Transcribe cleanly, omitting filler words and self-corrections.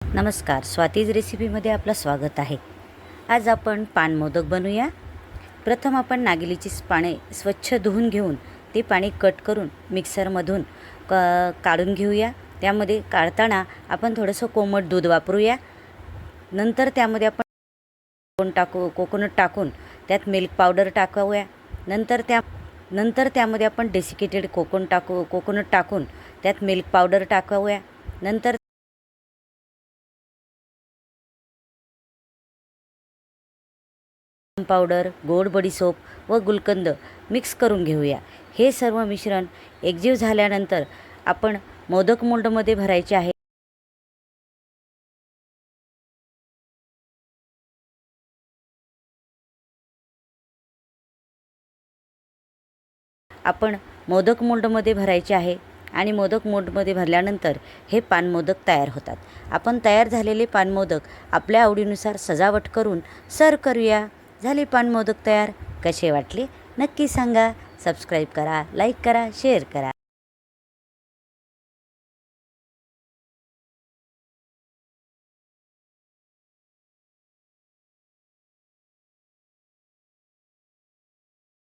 नमस्कार, स्वातीज रेसिपीमध्ये आपलं स्वागत आहे। आज आपण पान मोदक बनवूया। प्रथम आपण नागलीची पाने स्वच्छ धुवून घेऊन ते पाणी कट करून मिक्सरमधून काढून घेऊया। त्यामध्ये काढताना आपण थोडंसं कोमट दूध वापरूया। नंतर त्यामध्ये आपण कोकोनट टाकून त्यात मिल्क पावडर टाकूया। नंतर त्यामध्ये आपण डेसिकेटेड कोकोनट टाकून त्यात मिल्क पावडर टाकूया। नंतर पावडर, गोड बडीशोप व गुलकंद मिक्स करून घेऊया। हे सर्व मिश्रण एकजीव झाल्यानंतर आपण मोदक मोल्डमध्ये भरायचे आहे। आपण मोदक मोल्डमध्ये भरायचे आहे आणि मोदक मोल्डमध्ये भरल्यानंतर हे पान मोदक तयार होतात। आपण तयार झालेले पान मोदक आपल्या आवडीनुसार सजावट करून सर्व करूया। झाले पान मोदक तयार। कसे वाटले नक्की सांगा। सबस्क्राईब करा, लाईक करा, शेअर करा।